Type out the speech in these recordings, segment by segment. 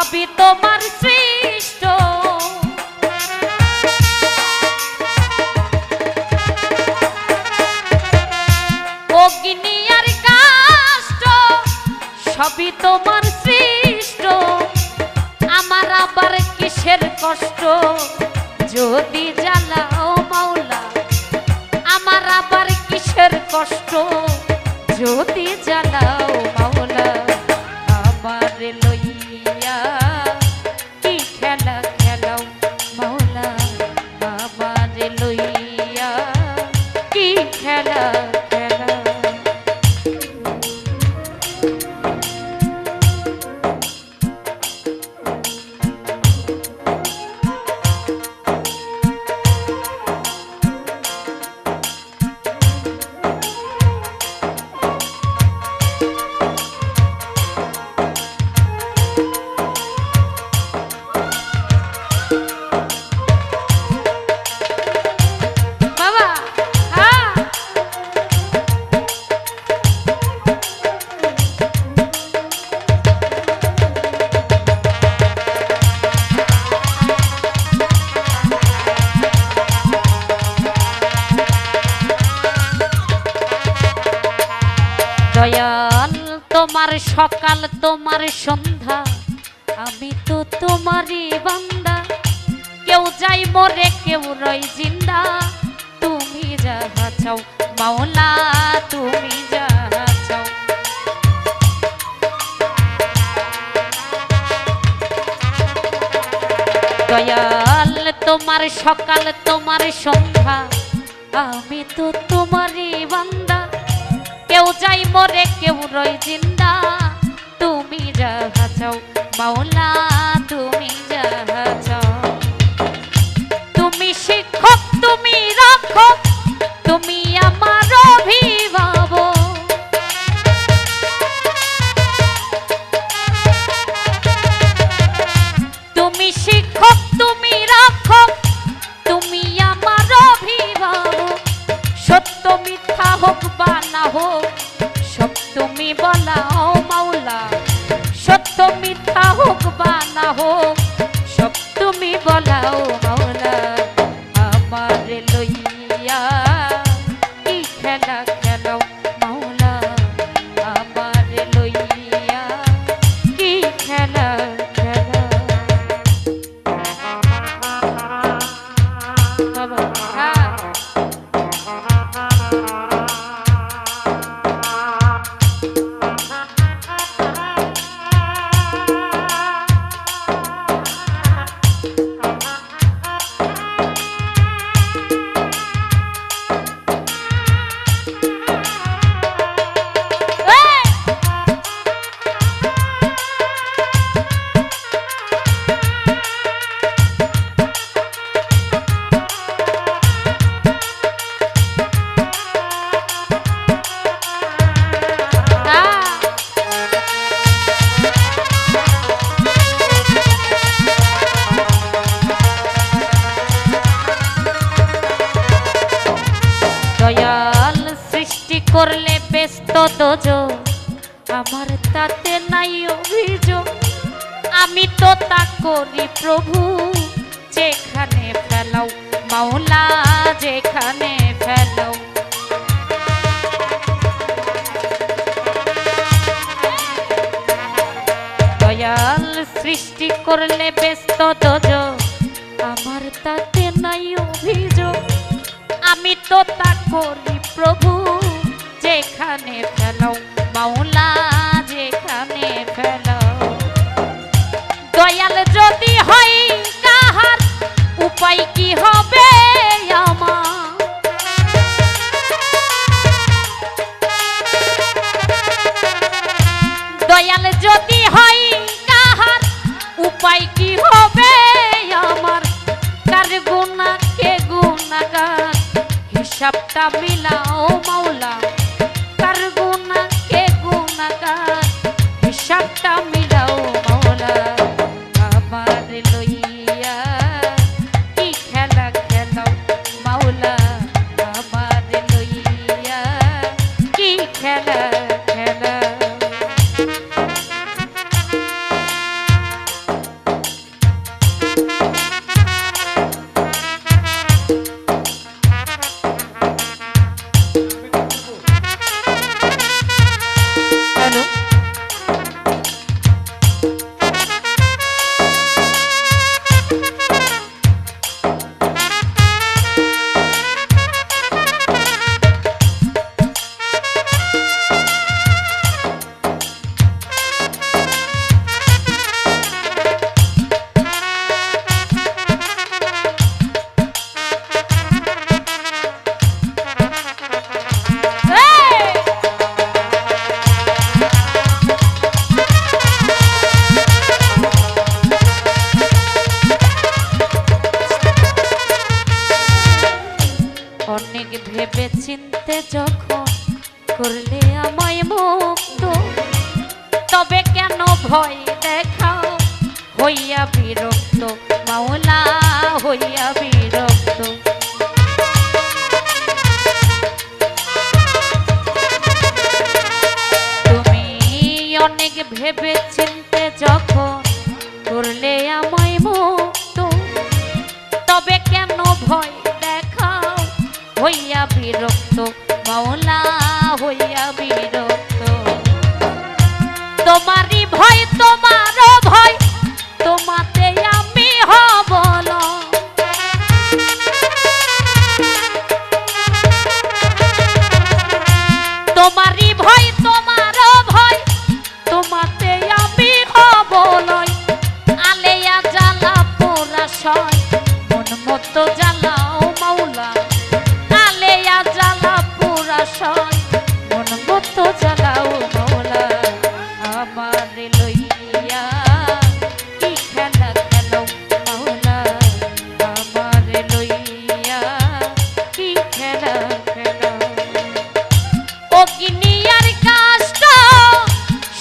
সবই তোমার সৃষ্ট অগ্নি আর কাষ্ঠ সবই তোমার সৃষ্ট আমার আবার কিসের কষ্ট যদি জ্বালাও মাওলা আমার আবার কিসের কষ্ট যদি জ্বালাও মাওলা আমার লইয়া কি খেলা খেলাও মাওলা আমার লইয়া কি খেলা খেলাও দয়াল তোমার সকাল তোমার সন্ধ্যা আমি তো তোমারই বান্দা কেউ যাই মরে কেউ রয় জিন্দা তুমি যাহা চাও মাওলা তুমি যাহা চাও দয়াল তোমার সকাল তোমার সন্ধ্যা আমি তো তোমারই বান্দা কেউ যাই মরে কেউ রয় জিন্দা তুমি যাহা চাও মাওলা তুমি যাহা চাও তুমি শিক্ষক তুমি রক্ষক তুমি আমার অভিভাবক তুমি শিক্ষক তুমি রক্ষক তুমি আমার অভিভাবক সত্য মিথ্যা হোক বা না হোক সব তুমি বলাও মাওলা সত্য মিথ্যা হোক বা না হোক সব তুমি বলাও মাওলা আমার লইয়া কি খেলা খেলাও মাওলা আমার লইয়া কি খেলা খেলাও বাবা দয়াল সৃষ্টি করলে ব্যস্ত দোজো আমার তাতে নাই অভিযোগ আমি তো তা করি প্রভু যেখানে ফেলাও মাওলা যেখানে ফেলাও দয়াল সৃষ্টি করলে ব্যস্ত দোজো আমার তাতে নাই অভিযোগ আমি তো তা করি প্রভু যেখানে ফেলাও মাওলা যেখানে ফেলাও দয়াল যদি হয় কাহার উপায় কি হবে আমার দয়াল যদি হয় কাহার উপায় কি হবে আমার কার গুনাহ কে গুনাহগার হিসাবটা মিলাও মাওলা কার গুনাহ কে গুনাহ তবে কেন ভয় দেখাও হইয়া বিরক্ত মাওলা হইয়া বিরক্ত। তুমি অনেক ভেবে চিনতে যখন করলে আমায় মুক্ত, তবে কেন ভয় দেখাও হইয়া বিরক্ত মাওলা হইয়া বিরক্ত। তোমারই ভয় তোমারও ভয় তোমাতে আমি হব না। তোমারই ভয় তোমারও ভয় তোমাতে আমি হব লয়। আলেয়া জ্বালা পোড়া সয় মন মতো জ্বালাও মাওলা। আলেয়া জ্বালা পোড়া সয় মন মতো জ্বালাও মাওলা। আমার লইয়া কি খেলা খেলাও মাওলা। আমার লইয়া কি খেলা খেলাও। অগ্নি আর কাষ্ঠ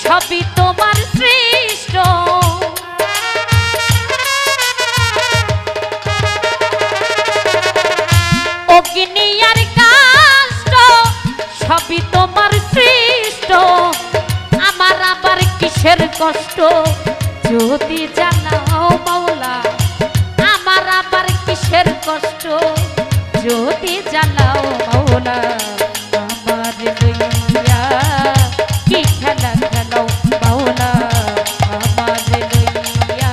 সবই তোমার সৃষ্ট। অগ্নি আর কাষ্ঠ সবই তোমার সৃষ্ট। আমার আবার কিসের কষ্ট যদি জানাও মাওলা। আমার আবার কিসের কষ্ট যদি জানাও মাওলা। আমার লইয়া কি খেলা খেলাও মাওলা। আমার লইয়া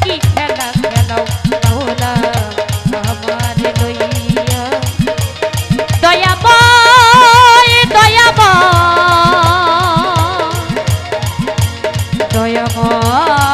কি খেলা খেলাও মাওলা। আমার লইয়া দয়াময় দয়াময় দয়াময়